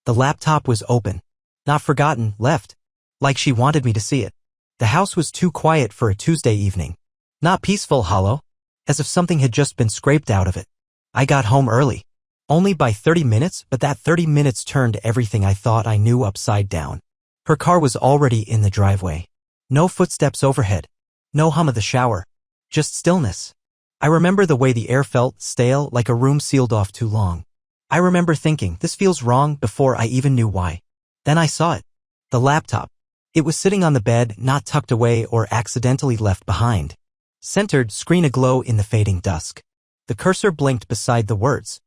The laptop was open. Not forgotten, left. Like she wanted me to see it. The house was too quiet for a Tuesday evening. Not peaceful, hollow. As if something had just been scraped out of it. I got home early. Only by 30 minutes, but that 30 minutes turned everything I thought I knew upside down. Her car was already in the driveway. No footsteps overhead. No hum of the shower. Just stillness. I remember the way the air felt, stale, like a room sealed off too long. I remember thinking, this feels wrong, before I even knew why. Then I saw it. The laptop. It was sitting on the bed, not tucked away or accidentally left behind. Centered, screen aglow in the fading dusk. The cursor blinked beside the words.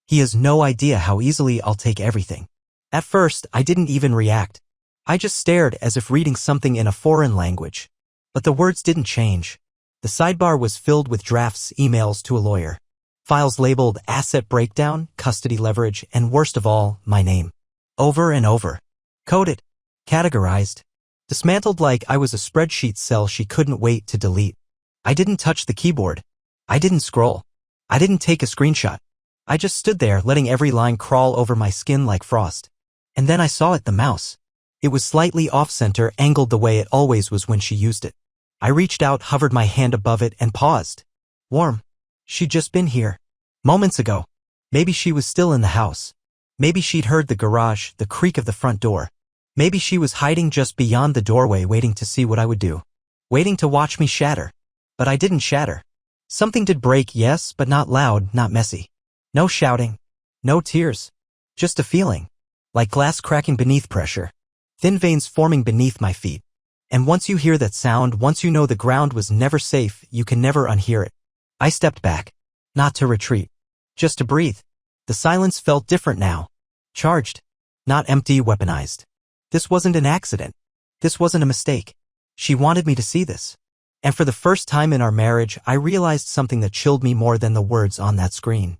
He has no idea how easily I'll take everything. At first, I didn't even react. I just stared as if reading something in a foreign language. But the words didn't change. The sidebar was filled with drafts, emails to a lawyer. Files labeled asset breakdown, custody leverage, and worst of all, my name. Over and over. Coded. Categorized. Dismantled like I was a spreadsheet cell she couldn't wait to delete. I didn't touch the keyboard. I didn't scroll. I didn't take a screenshot. I just stood there letting every line crawl over my skin like frost. And then I saw it, the mouse. It was slightly off-center, angled the way it always was when she used it. I reached out, hovered my hand above it, and paused. Warm. She'd just been here. Moments ago. Maybe she was still in the house. Maybe she'd heard the garage, the creak of the front door. Maybe she was hiding just beyond the doorway waiting to see what I would do. Waiting to watch me shatter. But I didn't shatter. Something did break, yes, but not loud, not messy. No shouting. No tears. Just a feeling. Like glass cracking beneath pressure. Thin veins forming beneath my feet. And once you hear that sound, once you know the ground was never safe, you can never unhear it. I stepped back. Not to retreat. Just to breathe. The silence felt different now. Charged. Not empty, weaponized. This wasn't an accident. This wasn't a mistake. She wanted me to see this. And for the first time in our marriage, I realized something that chilled me more than the words on that screen.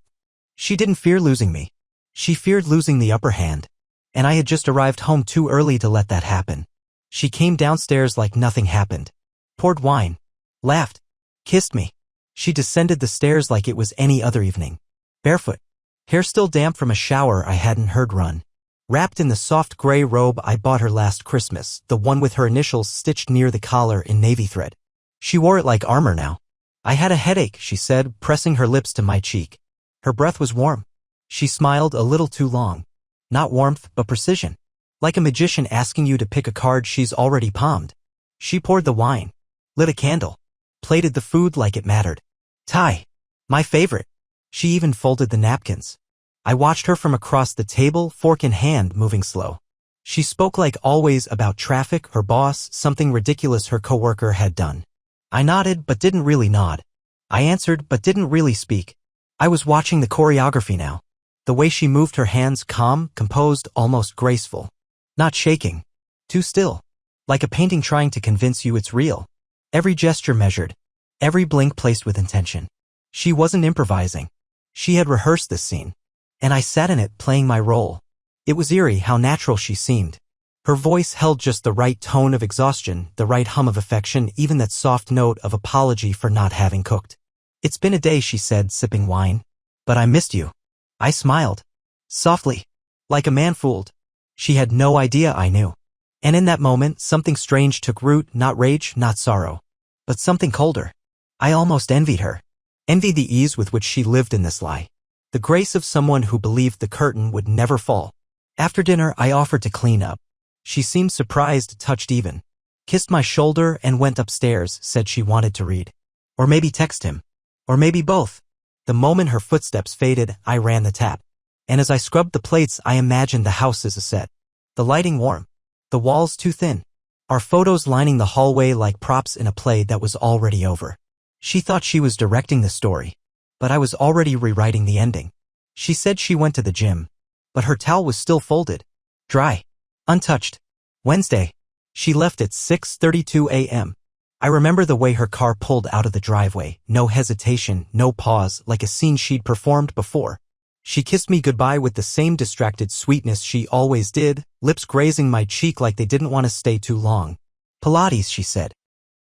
She didn't fear losing me. She feared losing the upper hand. And I had just arrived home too early to let that happen. She came downstairs like nothing happened. Poured wine. Laughed. Kissed me. She descended the stairs like it was any other evening. Barefoot. Hair still damp from a shower I hadn't heard run. Wrapped in the soft gray robe I bought her last Christmas, the one with her initials stitched near the collar in navy thread. She wore it like armor now. I had a headache, she said, pressing her lips to my cheek. Her breath was warm. She smiled a little too long. Not warmth, but precision. Like a magician asking you to pick a card she's already palmed. She poured the wine. Lit a candle. Plated the food like it mattered. Thai. My favorite. She even folded the napkins. I watched her from across the table, fork in hand, moving slow. She spoke like always about traffic, her boss, something ridiculous her coworker had done. I nodded but didn't really nod. I answered but didn't really speak. I was watching the choreography now. The way she moved her hands, calm, composed, almost graceful. Not shaking. Too still. Like a painting trying to convince you it's real. Every gesture measured. Every blink placed with intention. She wasn't improvising. She had rehearsed this scene. And I sat in it, playing my role. It was eerie how natural she seemed. Her voice held just the right tone of exhaustion, the right hum of affection, even that soft note of apology for not having cooked. It's been a day, she said, sipping wine. But I missed you. I smiled. Softly. Like a man fooled. She had no idea I knew. And in that moment, something strange took root, not rage, not sorrow. But something colder. I almost envied her. Envied the ease with which she lived in this lie. The grace of someone who believed the curtain would never fall. After dinner, I offered to clean up. She seemed surprised, touched even. Kissed my shoulder and went upstairs, said she wanted to read. Or maybe text him. Or maybe both. The moment her footsteps faded, I ran the tap. And as I scrubbed the plates, I imagined the house as a set. The lighting warm. The walls too thin. Our photos lining the hallway like props in a play that was already over. She thought she was directing the story. But I was already rewriting the ending. She said she went to the gym. But her towel was still folded. Dry. Untouched. Wednesday. She left at 6:32 a.m. I remember the way her car pulled out of the driveway, no hesitation, no pause, like a scene she'd performed before. She kissed me goodbye with the same distracted sweetness she always did, lips grazing my cheek like they didn't want to stay too long. Pilates, she said.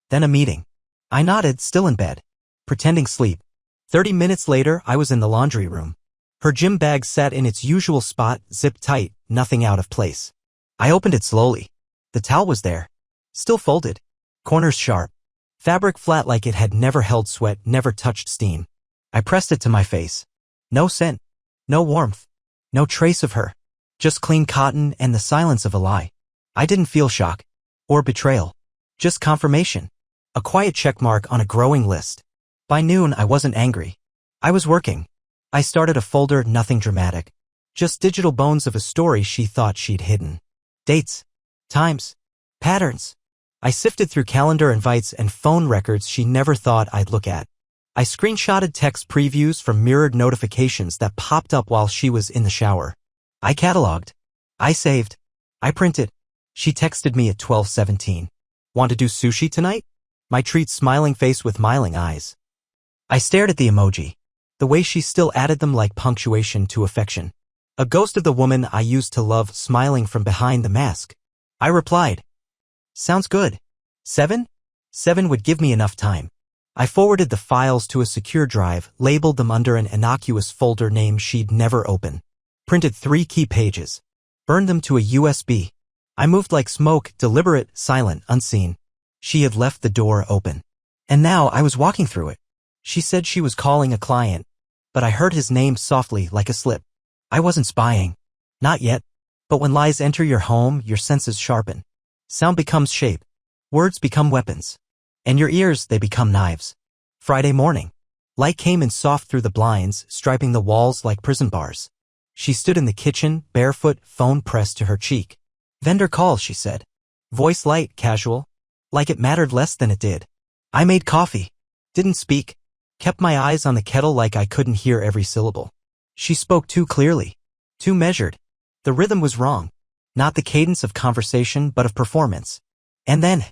Then a meeting. I nodded, still in bed. Pretending sleep. 30 minutes later, I was in the laundry room. Her gym bag sat in its usual spot, zipped tight, nothing out of place. I opened it slowly. The towel was there. Still folded. Corners sharp. Fabric flat like it had never held sweat, never touched steam. I pressed it to my face. No scent. No warmth. No trace of her. Just clean cotton and the silence of a lie. I didn't feel shock. Or betrayal. Just confirmation. A quiet checkmark on a growing list. By noon, I wasn't angry. I was working. I started a folder, nothing dramatic. Just digital bones of a story she thought she'd hidden. Dates. Times. Patterns. I sifted through calendar invites and phone records she never thought I'd look at. I screenshotted text previews from mirrored notifications that popped up while she was in the shower. I cataloged. I saved. I printed. She texted me at 12:17. Want to do sushi tonight? My treat, smiling face with smiling eyes. I stared at the emoji. The way she still added them like punctuation to affection. A ghost of the woman I used to love smiling from behind the mask. I replied. Sounds good. 7? 7 would give me enough time. I forwarded the files to a secure drive, labeled them under an innocuous folder name she'd never open. Printed 3 key pages. Burned them to a USB. I moved like smoke, deliberate, silent, unseen. She had left the door open. And now I was walking through it. She said she was calling a client, but I heard his name softly like a slip. I wasn't spying. Not yet. But when lies enter your home, your senses sharpen. Sound becomes shape. Words become weapons. And your ears, they become knives. Friday morning. Light came in soft through the blinds, striping the walls like prison bars. She stood in the kitchen, barefoot, phone pressed to her cheek. Vendor call, she said. Voice light, casual. Like it mattered less than it did. I made coffee. Didn't speak. Kept my eyes on the kettle like I couldn't hear every syllable. She spoke too clearly. Too measured. The rhythm was wrong. Not the cadence of conversation, but of performance. And then,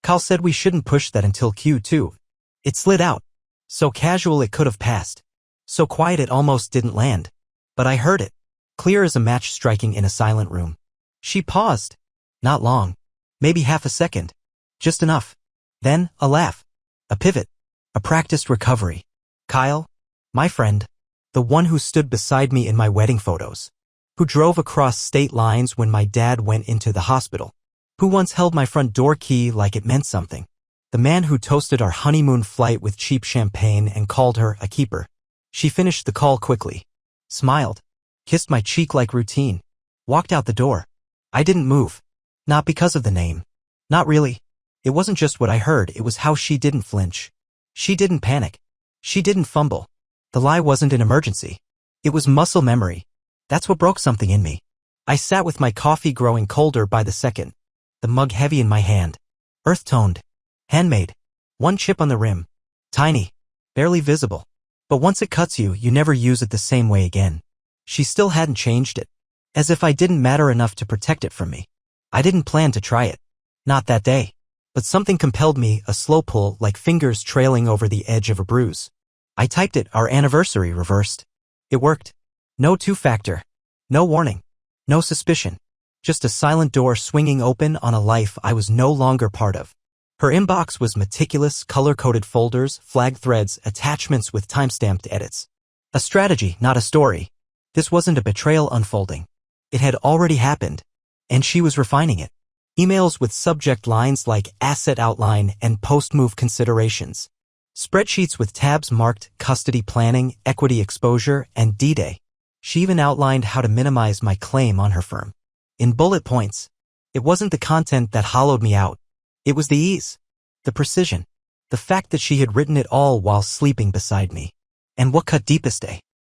Cal said we shouldn't push that until Q2. It slid out. So casual it could have passed. So quiet it almost didn't land. But I heard it. Clear as a match striking in a silent room. She paused. Not long. Maybe half a second. Just enough. Then, a laugh. A pivot. A practiced recovery. Kyle, my friend, the one who stood beside me in my wedding photos, who drove across state lines when my dad went into the hospital, who once held my front door key like it meant something, the man who toasted our honeymoon flight with cheap champagne and called her a keeper. She finished the call quickly, smiled, kissed my cheek like routine, walked out the door. I didn't move. Not because of the name. Not really. It wasn't just what I heard, it was how she didn't flinch. She didn't panic. She didn't fumble. The lie wasn't an emergency. It was muscle memory. That's what broke something in me. I sat with my coffee growing colder by the second, the mug heavy in my hand. Earth-toned. Handmade. One chip on the rim. Tiny. Barely visible. But once it cuts you, you never use it the same way again. She still hadn't changed it. As if I didn't matter enough to protect it from me. I didn't plan to try it. Not that day. But something compelled me, a slow pull like fingers trailing over the edge of a bruise. I typed it, our anniversary reversed. It worked. No two-factor. No warning. No suspicion. Just a silent door swinging open on a life I was no longer part of. Her inbox was meticulous, color-coded folders, flag threads, attachments with time-stamped edits. A strategy, not a story. This wasn't a betrayal unfolding. It had already happened. And she was refining it. Emails with subject lines like asset outline and post-move considerations. Spreadsheets with tabs marked custody planning, equity exposure, and D-Day. She even outlined how to minimize my claim on her firm. In bullet points. It wasn't the content that hollowed me out. It was the ease. The precision. The fact that she had written it all while sleeping beside me. And what cut deepest,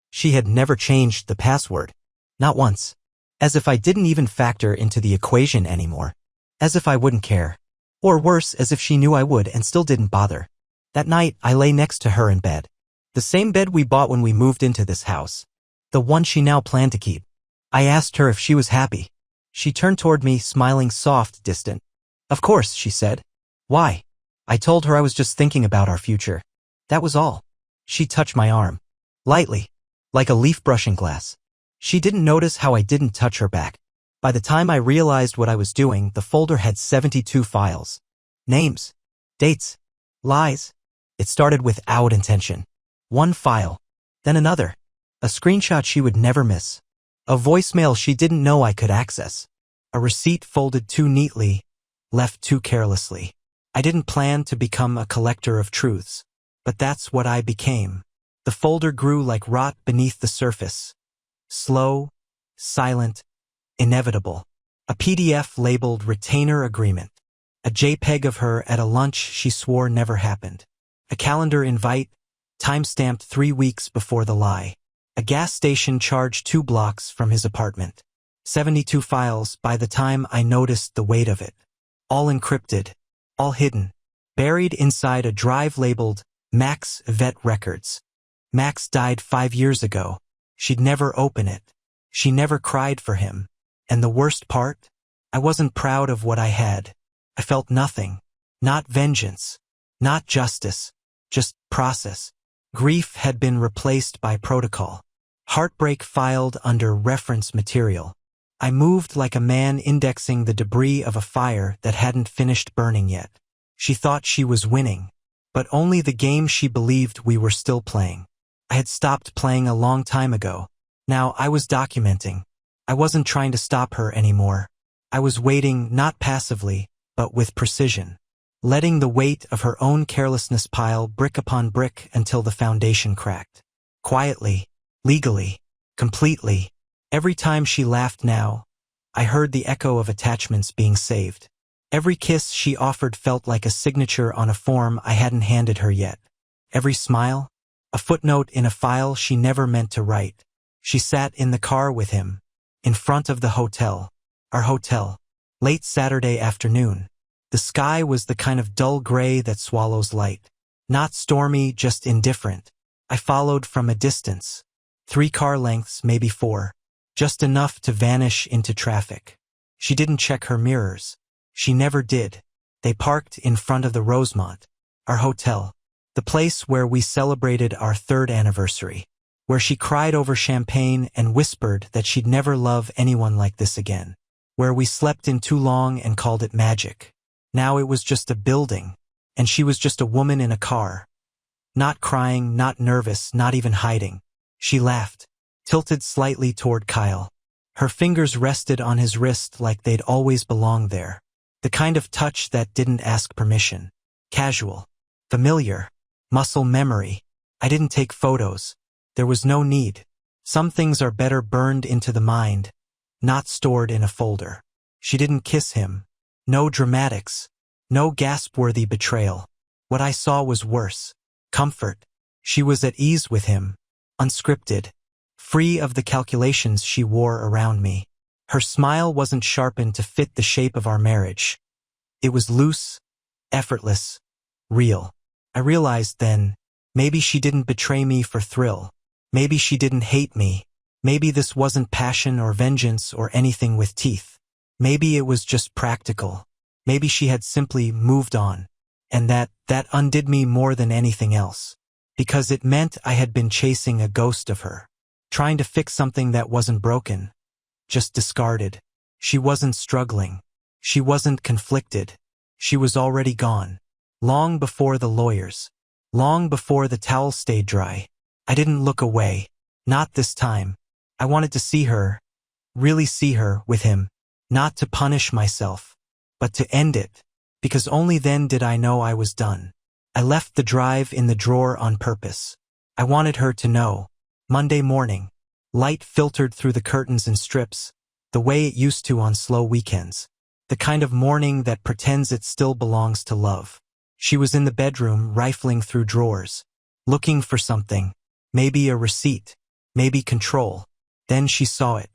she had never changed the password. Not once. As if I didn't even factor into the equation anymore. As if I wouldn't care. Or worse, as if she knew I would and still didn't bother. That night, I lay next to her in bed. The same bed we bought when we moved into this house. The one she now planned to keep. I asked her if she was happy. She turned toward me, smiling soft, distant. Of course, she said. Why? I told her I was just thinking about our future. That was all. She touched my arm. Lightly. Like a leaf brushing glass. She didn't notice how I didn't touch her back. By the time I realized what I was doing, the folder had 72 files. Names. Dates. Lies. It started without intention. One file. Then another. A screenshot she would never miss. A voicemail she didn't know I could access. A receipt folded too neatly, left too carelessly. I didn't plan to become a collector of truths, but that's what I became. The folder grew like rot beneath the surface. Slow, silent, inevitable. A PDF labeled retainer agreement. A JPEG of her at a lunch she swore never happened. A calendar invite, time-stamped 3 weeks before the lie. A gas station charge 2 blocks from his apartment. 72 files by the time I noticed the weight of it. All encrypted, all hidden, buried inside a drive labeled Max Vet Records. Max died 5 years ago. She'd never open it. She never cried for him. And the worst part? I wasn't proud of what I had. I felt nothing. Not vengeance. Not justice. Just process. Grief had been replaced by protocol. Heartbreak filed under reference material. I moved like a man indexing the debris of a fire that hadn't finished burning yet. She thought she was winning, but only the game she believed we were still playing. I had stopped playing a long time ago. Now I was documenting. I wasn't trying to stop her anymore. I was waiting, not passively, but with precision. Letting the weight of her own carelessness pile brick upon brick until the foundation cracked. Quietly, legally, completely. Every time she laughed now, I heard the echo of attachments being saved. Every kiss she offered felt like a signature on a form I hadn't handed her yet. Every smile, a footnote in a file she never meant to write. She sat in the car with him, in front of the hotel, our hotel, late Saturday afternoon. The sky was the kind of dull gray that swallows light. Not stormy, just indifferent. I followed from a distance. 3 car lengths, maybe 4. Just enough to vanish into traffic. She didn't check her mirrors. She never did. They parked in front of the Rosemont, our hotel, the place where we celebrated our 3rd anniversary, where she cried over champagne and whispered that she'd never love anyone like this again, where we slept in too long and called it magic. Now it was just a building, and she was just a woman in a car. Not crying, not nervous, not even hiding. She laughed, tilted slightly toward Kyle. Her fingers rested on his wrist like they'd always belonged there. The kind of touch that didn't ask permission. Casual. Familiar. Muscle memory. I didn't take photos. There was no need. Some things are better burned into the mind, not stored in a folder. She didn't kiss him. No dramatics. No gasp-worthy betrayal. What I saw was worse. Comfort. She was at ease with him. Unscripted. Free of the calculations she wore around me. Her smile wasn't sharpened to fit the shape of our marriage. It was loose, effortless, real. I realized then, maybe she didn't betray me for thrill. Maybe she didn't hate me. Maybe this wasn't passion or vengeance or anything with teeth. Maybe it was just practical. Maybe she had simply moved on. And that undid me more than anything else. Because it meant I had been chasing a ghost of her. Trying to fix something that wasn't broken. Just discarded. She wasn't struggling. She wasn't conflicted. She was already gone. Long before the lawyers. Long before the towel stayed dry. I didn't look away. Not this time. I wanted to see her. Really see her with him. Not to punish myself. But to end it. Because only then did I know I was done. I left the drive in the drawer on purpose. I wanted her to know. Monday morning. Light filtered through the curtains in strips, the way it used to on slow weekends. The kind of morning that pretends it still belongs to love. She was in the bedroom, rifling through drawers. Looking for something. Maybe a receipt. Maybe control. Then she saw it.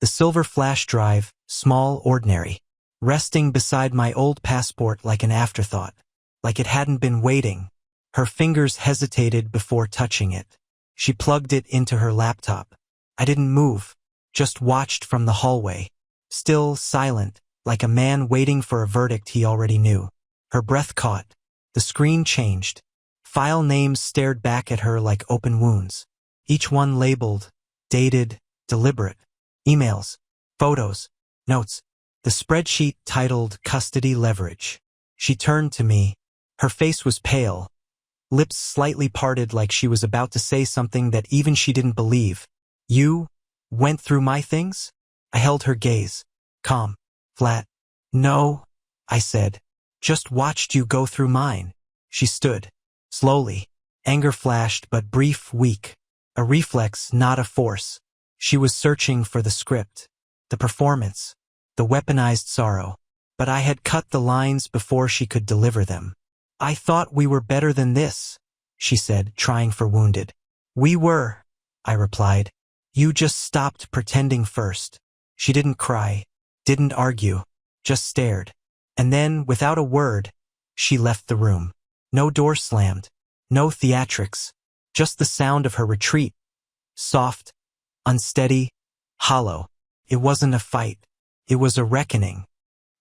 The silver flash drive, small, ordinary. Resting beside my old passport like an afterthought. Like it hadn't been waiting. Her fingers hesitated before touching it. She plugged it into her laptop. I didn't move, just watched from the hallway. Still, silent, like a man waiting for a verdict he already knew. Her breath caught. The screen changed. File names stared back at her like open wounds. Each one labeled, dated, deliberate. Emails, photos, notes. The spreadsheet titled Custody Leverage. She turned to me. Her face was pale. Lips slightly parted like she was about to say something that even she didn't believe. You went through my things? I held her gaze. Calm. Flat. No, I said. Just watched you go through mine. She stood. Slowly. Anger flashed, but brief, weak. A reflex, not a force. She was searching for the script, the performance, the weaponized sorrow. But I had cut the lines before she could deliver them. I thought we were better than this, she said, trying for wounded. We were, I replied. You just stopped pretending first. She didn't cry, didn't argue, just stared. And then, without a word, she left the room. No door slammed, no theatrics, just the sound of her retreat. Soft, unsteady, hollow. It wasn't a fight. It was a reckoning.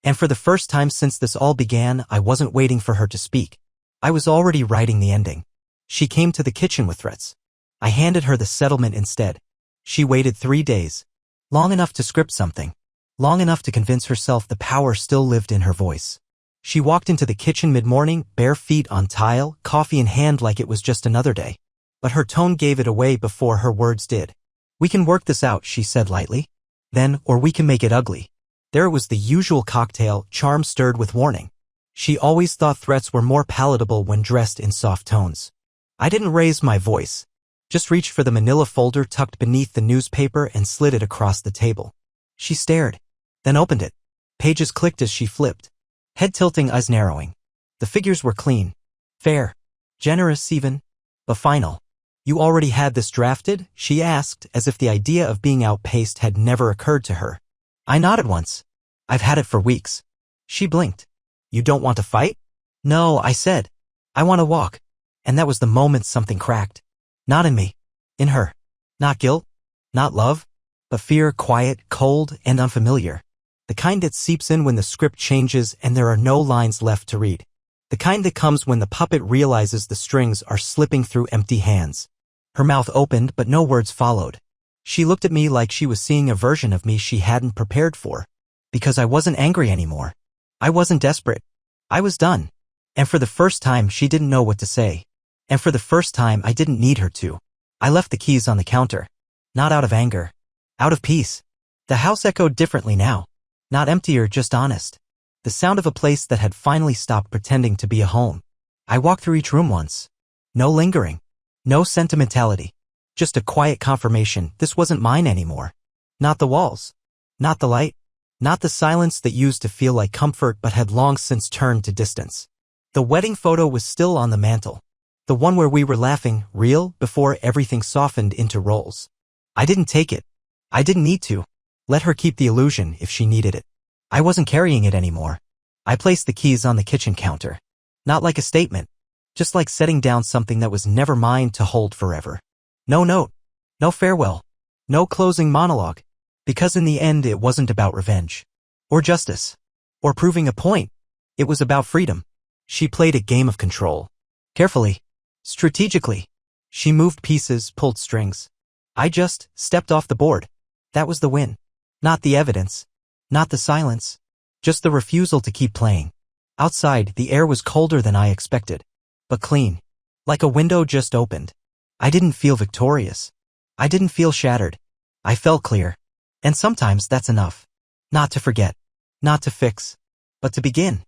And for the first time since this all began, I wasn't waiting for her to speak. I was already writing the ending. She came to the kitchen with threats. I handed her the settlement instead. She waited 3 days. Long enough to script something. Long enough to convince herself the power still lived in her voice. She walked into the kitchen mid-morning, bare feet on tile, coffee in hand like it was just another day. But her tone gave it away before her words did. We can work this out, she said lightly. Then, or we can make it ugly. There was the usual cocktail, charm stirred with warning. She always thought threats were more palatable when dressed in soft tones. I didn't raise my voice. Just reached for the manila folder tucked beneath the newspaper and slid it across the table. She stared, then opened it. Pages clicked as she flipped. Head tilting, eyes narrowing. The figures were clean. Fair. Generous even. But final. You already had this drafted? She asked, as if the idea of being outpaced had never occurred to her. I nodded once. I've had it for weeks. She blinked. You don't want to fight? No, I said. I want to walk. And that was the moment something cracked. Not in me. In her. Not guilt. Not love. But fear, quiet, cold, and unfamiliar. The kind that seeps in when the script changes and there are no lines left to read. The kind that comes when the puppet realizes the strings are slipping through empty hands. Her mouth opened, but no words followed. She looked at me like she was seeing a version of me she hadn't prepared for. Because I wasn't angry anymore. I wasn't desperate. I was done. And for the first time, she didn't know what to say. And for the first time, I didn't need her to. I left the keys on the counter. Not out of anger. Out of peace. The house echoed differently now. Not emptier, just honest. The sound of a place that had finally stopped pretending to be a home. I walked through each room once. No lingering. No sentimentality. Just a quiet confirmation this wasn't mine anymore. Not the walls. Not the light. Not the silence that used to feel like comfort but had long since turned to distance. The wedding photo was still on the mantel. The one where we were laughing, real, before everything softened into roles. I didn't take it. I didn't need to. Let her keep the illusion if she needed it. I wasn't carrying it anymore. I placed the keys on the kitchen counter. Not like a statement. Just like setting down something that was never mine to hold forever. No note. No farewell. No closing monologue. Because in the end it wasn't about revenge. Or justice. Or proving a point. It was about freedom. She played a game of control. Carefully. Strategically. She moved pieces, pulled strings. I just stepped off the board. That was the win. Not the evidence. Not the silence. Just the refusal to keep playing. Outside, the air was colder than I expected. But clean. Like a window just opened. I didn't feel victorious. I didn't feel shattered. I felt clear. And sometimes that's enough. Not to forget. Not to fix. But to begin.